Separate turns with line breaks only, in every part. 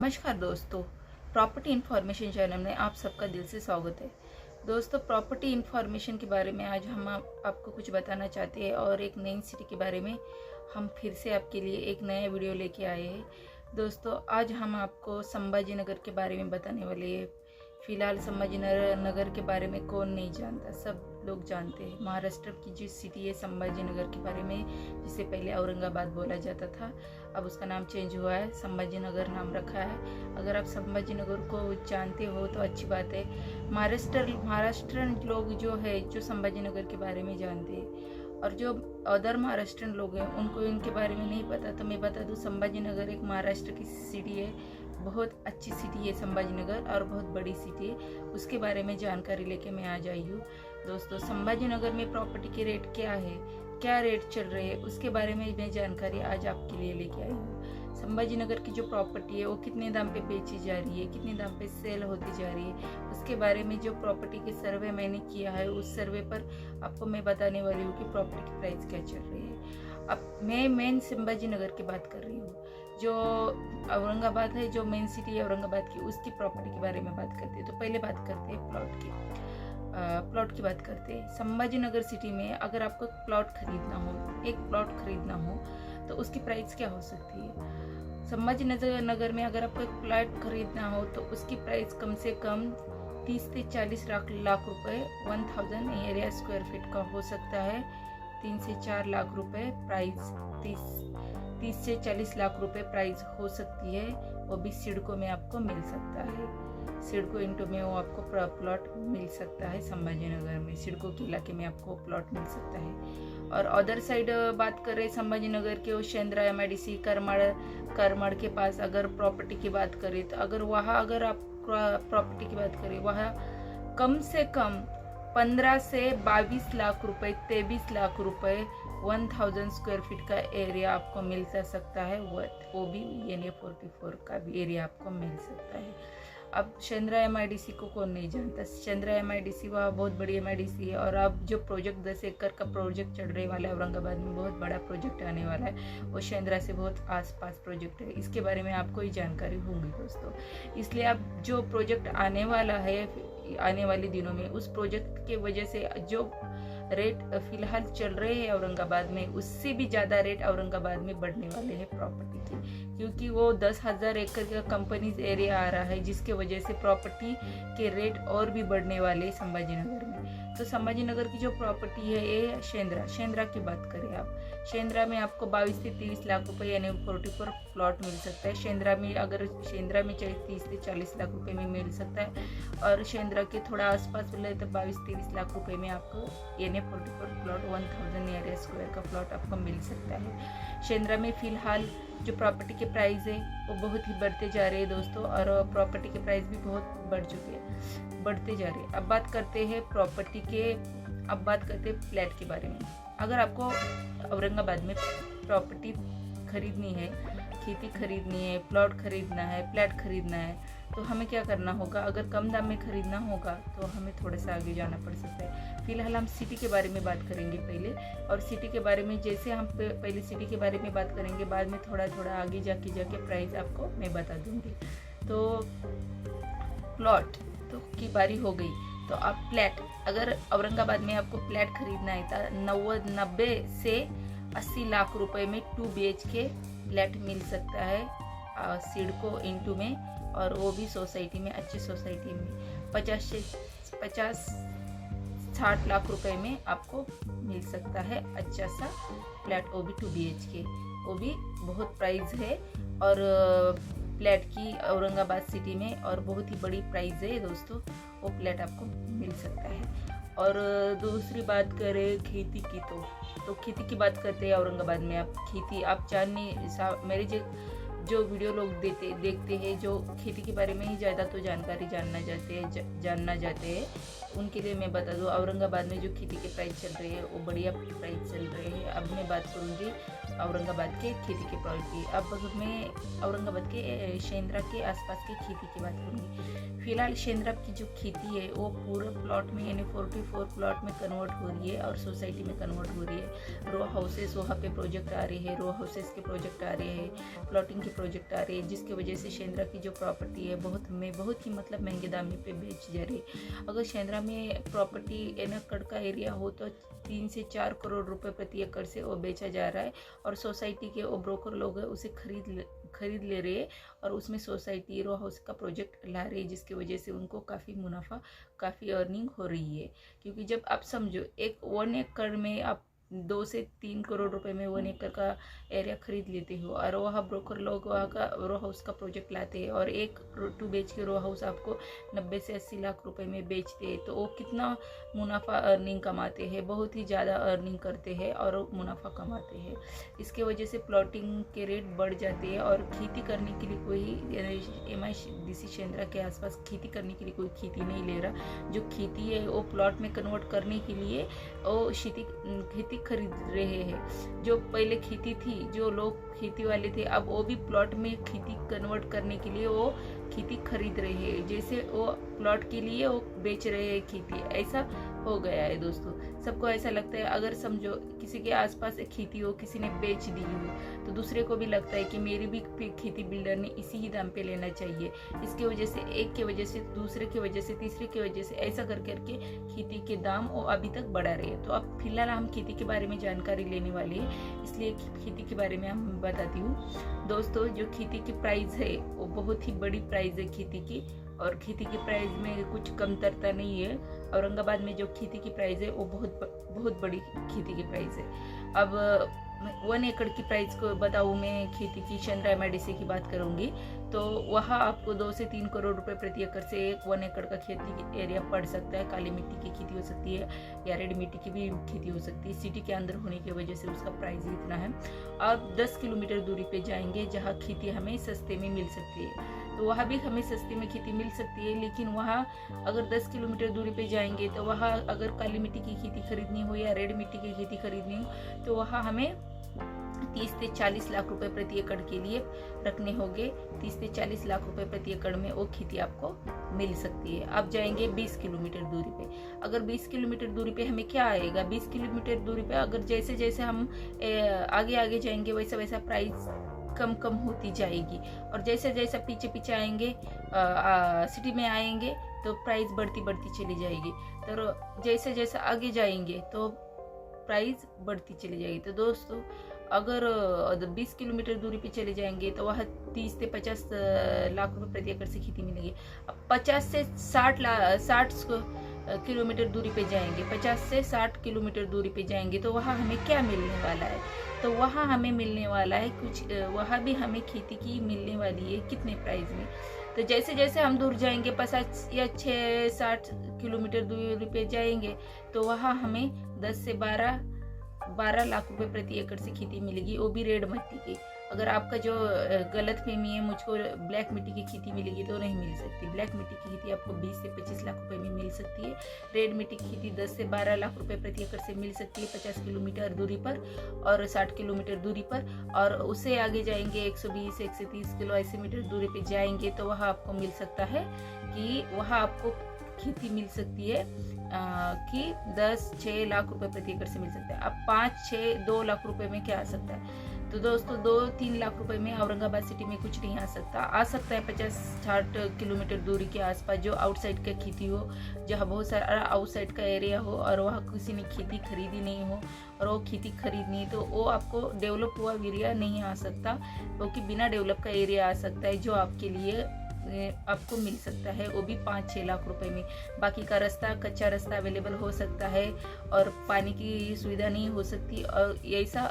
नमस्कार दोस्तों, property information channel में आप सबका दिल से स्वागत है। दोस्तों, प्रॉपर्टी इन्फॉर्मेशन के बारे में आज हम आपको कुछ बताना चाहते हैं और एक नई सिटी के बारे में हम फिर से आपके लिए एक नया वीडियो लेके आए हैं। दोस्तों, आज हम आपको संभाजी नगर के बारे में बताने वाले हैं। फिलहाल संभाजी नगर के बारे में कौन नहीं जानता, सब लोग जानते हैं। महाराष्ट्र की जो सिटी है संभाजी नगर के बारे में, जिसे पहले औरंगाबाद बोला जाता था, अब उसका नाम चेंज हुआ है, संभाजी नगर नाम रखा है। अगर आप संभाजी नगर को जानते हो तो अच्छी बात है। महाराष्ट्रन लोग जो है जो संभाजी नगर के बारे में जानते हैं, और जो अदर महाराष्ट्रन लोग हैं उनको इनके बारे में नहीं पता। तो मैं बता दूं, संभाजी नगर एक महाराष्ट्र की सिटी है, बहुत अच्छी सिटी है संभाजी नगर और बहुत बड़ी सिटी है। उसके बारे में जानकारी लेके मैं आज आई हूँ। दोस्तों, संभाजी नगर में प्रॉपर्टी के रेट क्या है, क्या रेट चल रहे हैं, उसके बारे में मैं जानकारी आज आपके लिए लेके आई हूँ। संभाजी नगर की जो प्रॉपर्टी है वो कितने दाम पे बेची जा रही है, कितने दाम पे सेल होती जा रही है, उसके बारे में जो प्रॉपर्टी के सर्वे मैंने किया है उस सर्वे पर आपको मैं बताने वाली हूँ कि प्रॉपर्टी की प्राइस क्या चल रही है। अब मैं मेन संभाजी नगर की बात कर रही हूँ। जो औरंगाबाद है, जो मेन सिटी है औरंगाबाद की, उसकी प्रॉपर्टी के बारे में बात करते हैं। तो पहले बात करते हैं प्लॉट की बात करते हैं। संभाजी नगर सिटी में अगर आपको प्लॉट खरीदना हो, एक प्लॉट खरीदना हो, तो उसकी प्राइस क्या हो सकती है। संभाजी नगर में अगर आपको एक प्लॉट खरीदना हो तो उसकी प्राइस कम से कम 30 से 40 लाख रुपए 1000 एरिया स्क्वायर फीट का हो सकता है। 3 से 4 लाख रुपए प्राइस, 30 से 40 लाख रुपए प्राइस हो सकती है। वो भी सिडको में आपको मिल सकता है। सिडको इंटो में वो आपको प्लॉट मिल सकता है। संभाजी नगर में सिडको के इलाके में आपको प्लॉट मिल सकता है। और अदर साइड बात करें संभाजी नगर के, वो शेंद्रा MIDC करमाड़ के पास अगर प्रॉपर्टी की बात करें तो अगर आप प्रॉपर्टी की बात करें, वहाँ कम से कम 15 से 22 लाख रुपए, 23 लाख रुपए 1000 स्क्वायर फीट का एरिया आपको मिल सकता है। वो भी NA44 का भी एरिया आपको मिल सकता है। अब शेंद्रा MIDC को कौन नहीं जानता। शेंद्रा MIDC वह बहुत बड़ी MIDC है, और अब जो प्रोजेक्ट 10 एकड़ का प्रोजेक्ट चल रहे वाला है औरंगाबाद में, बहुत बड़ा प्रोजेक्ट आने वाला है, वो शेंद्रा से बहुत आसपास प्रोजेक्ट है। इसके बारे में आपको ही जानकारी होगी दोस्तों। इसलिए अब जो प्रोजेक्ट आने वाला है आने वाले दिनों में, उस प्रोजेक्ट के वजह से जो रेट फिलहाल चल रहे हैं औरंगाबाद में, उससे भी ज़्यादा रेट औरंगाबाद में बढ़ने वाले हैं प्रॉपर्टी के, क्योंकि वो 10,000 एकड़ का कंपनीज एरिया आ रहा है, जिसके वजह से प्रॉपर्टी के रेट और भी बढ़ने वाले हैं संभाजी नगर में। तो संभाजी नगर की जो प्रॉपर्टी है ये शेंद्रा की बात करें आप, शेंद्रा में आपको 22 से 30 लाख रुपए NA44 प्लॉट मिल सकता है। शेंद्रा में 30 से 40 लाख रुपए में मिल सकता है, और शेंद्रा के थोड़ा आसपास मिले तो 22-23 लाख रुपए में आपको NA44 प्लॉट 1000 एरिया स्क्वायर का प्लॉट आपको मिल सकता है। शेंद्रा में फिलहाल जो प्रॉपर्टी के प्राइस है वो बहुत ही बढ़ते जा रहे हैं दोस्तों, और प्रॉपर्टी के प्राइस भी बहुत बढ़ते जा रहे हैं। अब बात करते हैं फ्लैट के बारे में। अगर आपको औरंगाबाद में प्रॉपर्टी खरीदनी है, खेती खरीदनी है, प्लॉट खरीदना है, फ्लैट खरीदना है, तो हमें क्या करना होगा। अगर कम दाम में खरीदना होगा तो हमें थोड़ा सा आगे जाना पड़ सकता है। फिलहाल हम सिटी के बारे में बात करेंगे पहले, और सिटी के बारे में जैसे हम पहले सिटी के बारे में बात करेंगे, बाद में थोड़ा आगे जाके प्राइस आपको मैं बता दूंगी। तो प्लॉट तो की बारी हो गई, तो आप फ्लैट, अगर औरंगाबाद में आपको फ्लैट खरीदना है तो 90 से 80 लाख रुपए में 2 BHK फ्लैट मिल सकता है सिडको इंटू में, और वो भी सोसाइटी में, अच्छी सोसाइटी में 50-60 लाख रुपए में आपको मिल सकता है अच्छा सा फ्लैट, वो भी 2 BHK। वो भी बहुत प्राइस है और फ्लैट की औरंगाबाद सिटी में, और बहुत ही बड़ी प्राइस है दोस्तों, वो फ्लैट आपको मिल सकता है। और दूसरी बात करें खेती की, तो खेती की बात करते हैं औरंगाबाद में। आप खेती आप मेरे जो वीडियो लोग देखते हैं, जो खेती के बारे में ही ज़्यादा तो जानकारी जानना चाहते हैं, उनके लिए मैं बता दूँ, औरंगाबाद में जो खेती के प्राइस चल रहे हैं वो बढ़िया प्राइस चल रहे हैं। अब मैं बात करूँगी औरंगाबाद के खेती के प्रोजेक्ट की। अब मैं औरंगाबाद के शेंद्रा के आसपास की खेती की बात करूँगी। फिलहाल शेंद्रा की जो खेती है वो पूरे प्लॉट में यानी 44 प्लॉट में कन्वर्ट हो रही है और सोसाइटी में कन्वर्ट हो रही है। रो हाउसेस वहाँ पे प्रोजेक्ट आ रहे हैं, रो हाउसेस के प्रोजेक्ट आ रहे हैं, प्लॉटिंग के प्रोजेक्ट आ रहे हैं, जिसकी वजह से शेंद्रा की जो प्रॉपर्टी है बहुत ही मतलब महंगे दाम पे बेची जा रही है। अगर शेंद्रा में प्रॉपर्टी एन एकड़ का एरिया हो तो 3 से 4 करोड़ रुपए प्रति एकड़ से वो बेचा जा रहा है और सोसाइटी के वो ब्रोकर लोग हैं उसे खरीद ले रहे हैं और उसमें सोसाइटी रो हाउस का प्रोजेक्ट ला रहे हैं, जिसकी वजह से उनको काफ़ी मुनाफा काफ़ी अर्निंग हो रही है। क्योंकि जब आप समझो 1 एकड़ में आप 2 से 3 करोड़ रुपए में 1 एकड़ का एरिया खरीद लेते हो और वहाँ ब्रोकर लोग वहाँ का रो हाउस का प्रोजेक्ट लाते हैं और 1 2 बेच के रो हाउस आपको 90 से 80 लाख रुपए में बेचते हैं, तो वो कितना मुनाफा अर्निंग कमाते हैं, बहुत ही ज़्यादा अर्निंग करते हैं और मुनाफा कमाते हैं। इसके वजह से प्लॉटिंग के रेट बढ़ जाते हैं और खेती करने के लिए कोई MIDC शेंद्रा के आसपास खेती करने के लिए कोई खेती नहीं ले रहा। जो खेती है वो प्लॉट में कन्वर्ट करने के लिए वो खेती खरीद रहे हैं। जो पहले खेती थी, जो लोग खेती वाले थे, अब वो भी प्लॉट में खेती कन्वर्ट करने के लिए वो खेती खरीद रहे हैं, जैसे वो प्लॉट के लिए वो बेच रहे हैं खेती। ऐसा हो गया है दोस्तों। सबको ऐसा लगता है, अगर समझो किसी के आसपास एक खेती हो, किसी ने बेच दी हो, तो दूसरे को भी लगता है कि मेरी भी खेती बिल्डर ने इसी ही दाम पे लेना चाहिए। इसकी वजह से एक की वजह से दूसरे की वजह से तीसरे की वजह से ऐसा कर करके खेती के दाम वो अभी तक बढ़ा रहे हैं। तो अब फिलहाल हम खेती के बारे में जानकारी लेने वाले हैं, इसलिए खेती के बारे में हम बताती हूँ दोस्तों। जो खेती की प्राइस है वो बहुत ही बड़ी प्राइस है खेती की, और खेती की प्राइस में कुछ कमतरता नहीं है। औरंगाबाद में जो खेती की प्राइस है वो बहुत बड़ी खेती की प्राइस है। अब 1 एकड़ की प्राइस को बताऊँ मैं, खेती की शेंद्रा MIDC की बात करूँगी तो वहाँ आपको 2 से 3 करोड़ रुपए प्रति एकड़ से 1 एकड़ का खेती एरिया पड़ सकता है। काली मिट्टी की खेती हो सकती है या रेड मिट्टी की भी खेती हो सकती है। सिटी के अंदर होने की वजह से उसका प्राइस ही इतना है। आप 10 किलोमीटर दूरी पे जाएंगे जहाँ खेती हमें सस्ते में मिल सकती है, तो वहाँ भी हमें सस्ते में खेती मिल सकती है। लेकिन वहाँ अगर 10 किलोमीटर दूरी पे जाएंगे तो वहाँ अगर काली मिट्टी की खेती खरीदनी हो या रेड मिट्टी की खेती खरीदनी हो तो वहाँ हमें 30 से 40 लाख रुपए प्रति एकड़ के लिए रखने होंगे। 30 से 40 लाख रुपए प्रति एकड़ में वो खेती आपको मिल सकती है। आप जाएंगे 20 किलोमीटर दूरी पे। अगर 20 किलोमीटर दूरी पे हमें क्या आएगा, 20 किलोमीटर दूरी पे अगर जैसे जैसे हम आगे जाएंगे वैसा वैसा प्राइस कम होती जाएगी, और जैसे जैसे पीछे आएंगे सिटी में आएंगे तो प्राइस बढ़ती चली जाएगी। तो जैसे जैसे आगे जाएंगे तो प्राइस बढ़ती चली जाएगी। तो दोस्तों अगर 20 किलोमीटर दूरी पे चले जाएंगे तो वह 30 से 50 लाख रुपए प्रति एकड़ से खेती मिलेगी। अब 50 से 60 किलोमीटर दूरी पे जाएंगे, 50 से 60 किलोमीटर दूरी पे जाएंगे तो वहाँ हमें क्या मिलने वाला है, तो वहाँ हमें मिलने वाला है कुछ, वहाँ भी हमें खेती की मिलने वाली है कितने प्राइस में। तो जैसे जैसे हम दूर जाएंगे 50 या 60 किलोमीटर दूरी पे जाएंगे तो वहाँ हमें 10 से 12 लाख रुपए प्रति एकड़ से खेती मिलेगी, वो भी रेड मिट्टी की। अगर आपका जो गलत फहमी है मुझको ब्लैक मिट्टी की खेती मिलेगी तो नहीं मिल सकती। ब्लैक मिट्टी की खेती आपको 20 से 25 लाख रुपए में मिल सकती है। रेड मिट्टी की खेती 10 से 12 लाख रुपए प्रति एकड़ से मिल सकती है 50 किलोमीटर दूरी पर और 60 किलोमीटर दूरी पर। और उससे आगे जाएंगे 120 से 130 किलो ऐसे मीटर दूरी पे जाएंगे तो वहाँ आपको मिल सकता है कि वहाँ आपको खेती मिल सकती है कि 10-6 लाख रुपए प्रति एकड़ से मिल सकता है। अब 5-6-2 लाख रुपए में क्या आ सकता है, तो दोस्तों 2-3 लाख रुपए में औरंगाबाद सिटी में कुछ नहीं आ सकता है 50-60 किलोमीटर दूरी के आसपास जो आउटसाइड का खेती हो, जहाँ बहुत सारा आउटसाइड का एरिया हो और वहाँ किसी ने खेती खरीदी नहीं हो और वो खेती खरीदनी तो वो आपको डेवलप हुआ एरिया नहीं आ सकता, क्योंकि बिना डेवलप का एरिया आ सकता है जो आपके लिए आपको मिल सकता है, वो भी 5-6 लाख रुपए में। बाकी का रास्ता कच्चा रास्ता अवेलेबल हो सकता है और पानी की सुविधा नहीं हो सकती, और ऐसा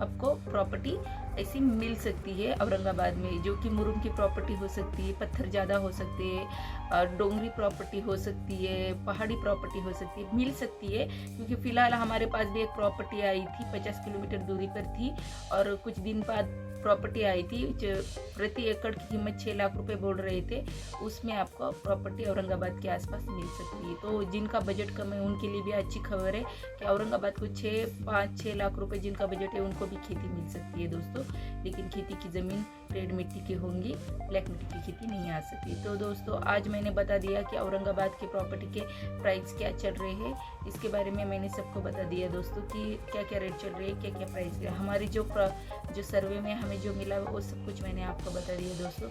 आपको प्रॉपर्टी ऐसी मिल सकती है औरंगाबाद में, जो कि मुरुम की प्रॉपर्टी हो सकती है, पत्थर ज़्यादा हो सकते हैं, डोंगरी प्रॉपर्टी हो सकती है, पहाड़ी प्रॉपर्टी हो सकती है, मिल सकती है। क्योंकि फ़िलहाल हमारे पास भी एक प्रॉपर्टी आई थी, 50 किलोमीटर दूरी पर थी, और कुछ दिन बाद प्रॉपर्टी आई थी, प्रति एकड़ की कीमत 6 लाख रुपए बोल रहे थे। उसमें आपको प्रॉपर्टी औरंगाबाद के आसपास मिल सकती है। तो जिनका बजट कम है उनके लिए भी अच्छी खबर है कि औरंगाबाद को 5-6 लाख रुपए जिनका बजट है उनको भी खेती मिल सकती है दोस्तों। लेकिन खेती की ज़मीन रेड मिट्टी की होंगी, ब्लैक मिट्टी की खेती नहीं आ सकती। तो दोस्तों आज मैंने बता दिया कि औरंगाबाद के प्रॉपर्टी के प्राइस क्या चल रहे हैं, इसके बारे में मैंने सबको बता दिया दोस्तों कि क्या क्या रेट चल रही है, क्या क्या प्राइस है। हमारी जो सर्वे में हमें जो मिला वो सब कुछ मैंने आपको बता दिया दोस्तों।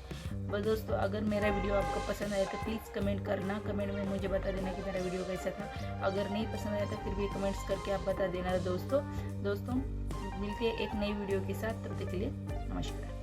बस दोस्तों, अगर मेरा वीडियो आपको पसंद आया तो प्लीज़ कमेंट करना, कमेंट में मुझे बता देना कि मेरा वीडियो कैसा था। अगर नहीं पसंद आया तो फिर भी कमेंट्स करके आप बता देना दोस्तों। मिलते हैं एक नई वीडियो के साथ, तब तक के लिए नमस्कार।